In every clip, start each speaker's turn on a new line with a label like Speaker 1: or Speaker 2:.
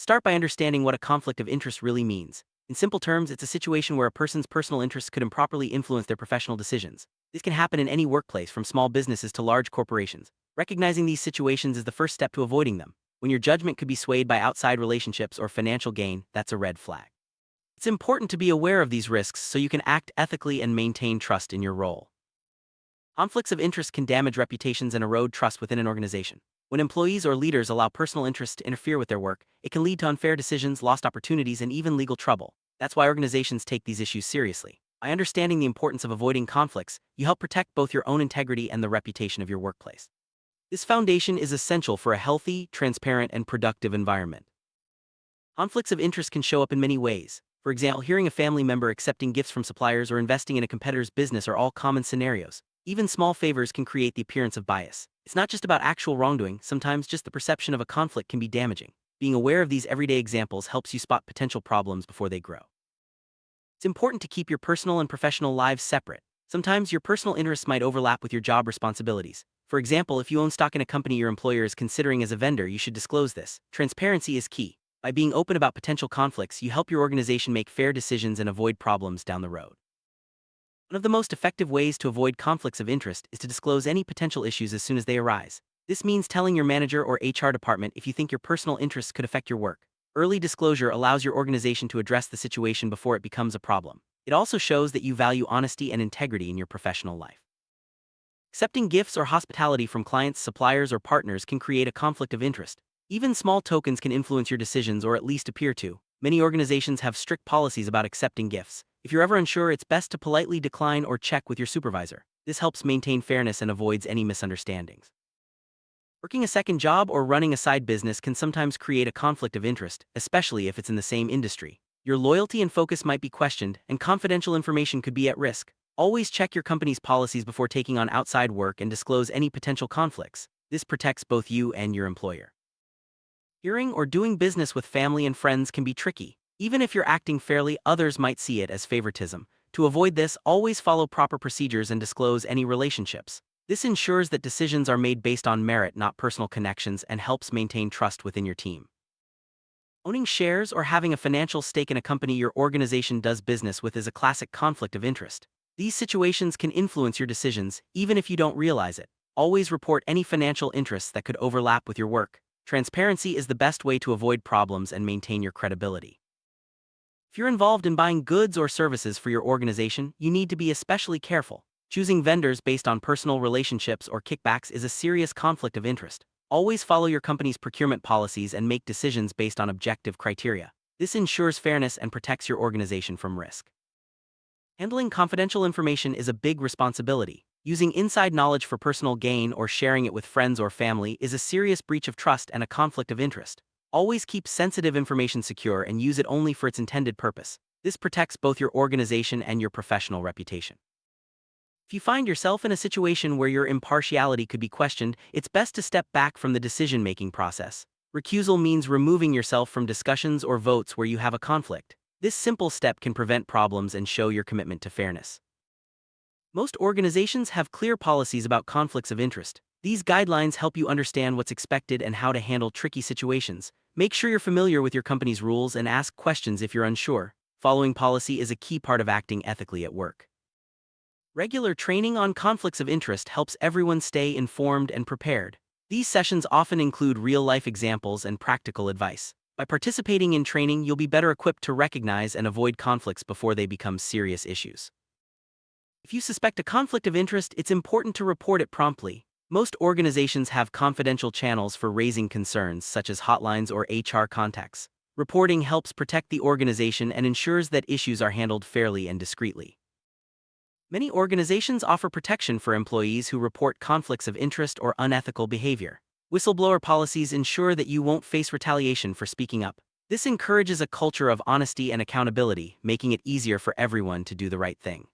Speaker 1: Start by understanding what a conflict of interest really means. In simple terms, it's a situation where a person's personal interests could improperly influence their professional decisions. This can happen in any workplace, from small businesses to large corporations. Recognizing these situations is the first step to avoiding them. When your judgment could be swayed by outside relationships or financial gain, that's a red flag. It's important to be aware of these risks so you can act ethically and maintain trust in your role. Conflicts of interest can damage reputations and erode trust within an organization. When employees or leaders allow personal interests to interfere with their work, it can lead to unfair decisions, lost opportunities, and even legal trouble. That's why organizations take these issues seriously. By understanding the importance of avoiding conflicts, you help protect both your own integrity and the reputation of your workplace. This foundation is essential for a healthy, transparent, and productive environment. Conflicts of interest can show up in many ways. For example, hearing a family member accepting gifts from suppliers or investing in a competitor's business are all common scenarios. Even small favors can create the appearance of bias. It's not just about actual wrongdoing, sometimes just the perception of a conflict can be damaging. Being aware of these everyday examples helps you spot potential problems before they grow. It's important to keep your personal and professional lives separate. Sometimes your personal interests might overlap with your job responsibilities. For example, if you own stock in a company your employer is considering as a vendor, you should disclose this. Transparency is key. By being open about potential conflicts, you help your organization make fair decisions and avoid problems down the road. One of the most effective ways to avoid conflicts of interest is to disclose any potential issues as soon as they arise. This means telling your manager or HR department if you think your personal interests could affect your work. Early disclosure allows your organization to address the situation before it becomes a problem. It also shows that you value honesty and integrity in your professional life. Accepting gifts or hospitality from clients, suppliers, or partners can create a conflict of interest. Even small tokens can influence your decisions or at least appear to. Many organizations have strict policies about accepting gifts. If you're ever unsure, it's best to politely decline or check with your supervisor. This helps maintain fairness and avoids any misunderstandings. Working a second job or running a side business can sometimes create a conflict of interest, especially if it's in the same industry. Your loyalty and focus might be questioned, and confidential information could be at risk. Always check your company's policies before taking on outside work and disclose any potential conflicts. This protects both you and your employer. Hearing or doing business with family and friends can be tricky. Even if you're acting fairly, others might see it as favoritism. To avoid this, always follow proper procedures and disclose any relationships. This ensures that decisions are made based on merit, not personal connections, and helps maintain trust within your team. Owning shares or having a financial stake in a company your organization does business with is a classic conflict of interest. These situations can influence your decisions, even if you don't realize it. Always report any financial interests that could overlap with your work. Transparency is the best way to avoid problems and maintain your credibility. If you're involved in buying goods or services for your organization, you need to be especially careful. Choosing vendors based on personal relationships or kickbacks is a serious conflict of interest. Always follow your company's procurement policies and make decisions based on objective criteria. This ensures fairness and protects your organization from risk. Handling confidential information is a big responsibility. Using inside knowledge for personal gain or sharing it with friends or family is a serious breach of trust and a conflict of interest. Always keep sensitive information secure and use it only for its intended purpose. This protects both your organization and your professional reputation. If you find yourself in a situation where your impartiality could be questioned, it's best to step back from the decision-making process. Recusal means removing yourself from discussions or votes where you have a conflict. This simple step can prevent problems and show your commitment to fairness. Most organizations have clear policies about conflicts of interest. These guidelines help you understand what's expected and how to handle tricky situations. Make sure you're familiar with your company's rules and ask questions if you're unsure. Following policy is a key part of acting ethically at work. Regular training on conflicts of interest helps everyone stay informed and prepared. These sessions often include real-life examples and practical advice. By participating in training, you'll be better equipped to recognize and avoid conflicts before they become serious issues. If you suspect a conflict of interest, it's important to report it promptly. Most organizations have confidential channels for raising concerns, such as hotlines or HR contacts. Reporting helps protect the organization and ensures that issues are handled fairly and discreetly. Many organizations offer protection for employees who report conflicts of interest or unethical behavior. Whistleblower policies ensure that you won't face retaliation for speaking up. This encourages a culture of honesty and accountability, making it easier for everyone to do the right thing.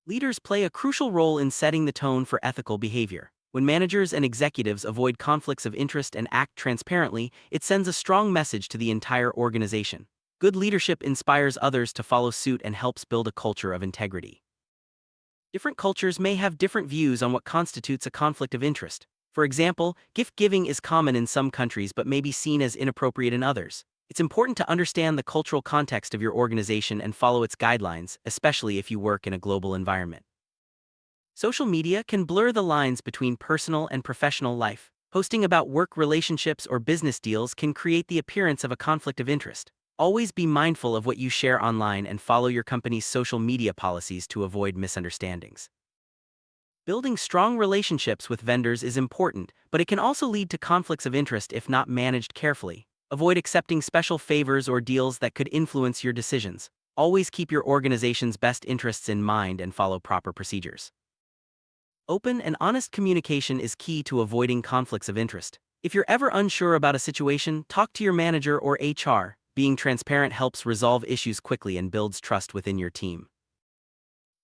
Speaker 1: Leaders play a crucial role in setting the tone for ethical behavior. When managers and executives avoid conflicts of interest and act transparently, it sends a strong message to the entire organization. Good leadership inspires others to follow suit and helps build a culture of integrity. Different cultures may have different views on what constitutes a conflict of interest. For example, gift giving is common in some countries but may be seen as inappropriate in others. It's important to understand the cultural context of your organization and follow its guidelines, especially if you work in a global environment. Social media can blur the lines between personal and professional life. Posting about work relationships or business deals can create the appearance of a conflict of interest. Always be mindful of what you share online and follow your company's social media policies to avoid misunderstandings. Building strong relationships with vendors is important, but it can also lead to conflicts of interest if not managed carefully. Avoid accepting special favors or deals that could influence your decisions. Always keep your organization's best interests in mind and follow proper procedures. Open and honest communication is key to avoiding conflicts of interest. If you're ever unsure about a situation, talk to your manager or HR. Being transparent helps resolve issues quickly and builds trust within your team.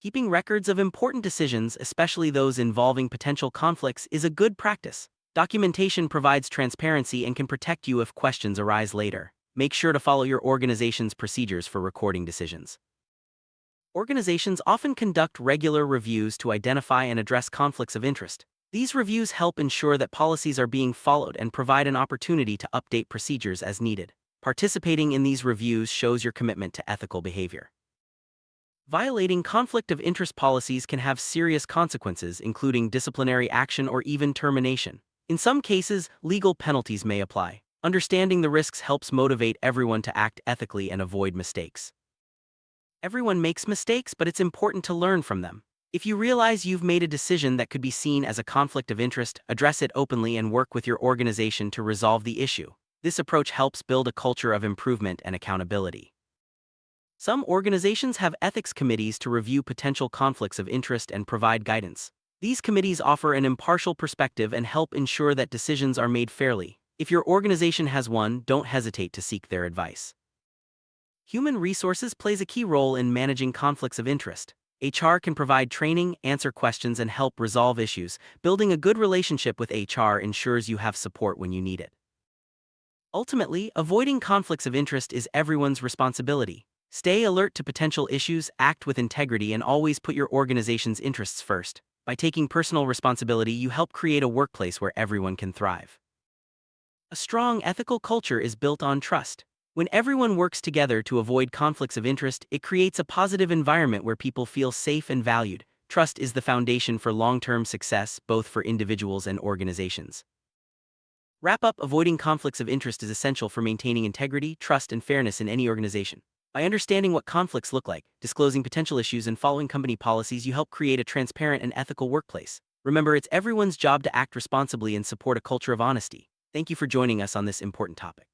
Speaker 1: Keeping records of important decisions, especially those involving potential conflicts, is a good practice. Documentation provides transparency and can protect you if questions arise later. Make sure to follow your organization's procedures for recording decisions. Organizations often conduct regular reviews to identify and address conflicts of interest. These reviews help ensure that policies are being followed and provide an opportunity to update procedures as needed. Participating in these reviews shows your commitment to ethical behavior. Violating conflict of interest policies can have serious consequences, including disciplinary action or even termination. In some cases, legal penalties may apply. Understanding the risks helps motivate everyone to act ethically and avoid mistakes. Everyone makes mistakes, but it's important to learn from them. If you realize you've made a decision that could be seen as a conflict of interest, address it openly and work with your organization to resolve the issue. This approach helps build a culture of improvement and accountability. Some organizations have ethics committees to review potential conflicts of interest and provide guidance. These committees offer an impartial perspective and help ensure that decisions are made fairly. If your organization has one, don't hesitate to seek their advice. Human resources plays a key role in managing conflicts of interest. HR can provide training, answer questions, and help resolve issues. Building a good relationship with HR ensures you have support when you need it. Ultimately, avoiding conflicts of interest is everyone's responsibility. Stay alert to potential issues, act with integrity, and always put your organization's interests first. By taking personal responsibility, you help create a workplace where everyone can thrive. A strong ethical culture is built on trust. When everyone works together to avoid conflicts of interest, it creates a positive environment where people feel safe and valued. Trust is the foundation for long-term success, both for individuals and organizations. Wrap up: avoiding conflicts of interest is essential for maintaining integrity, trust, and fairness in any organization. By understanding what conflicts look like, disclosing potential issues, and following company policies, you help create a transparent and ethical workplace. Remember, it's everyone's job to act responsibly and support a culture of honesty. Thank you for joining us on this important topic.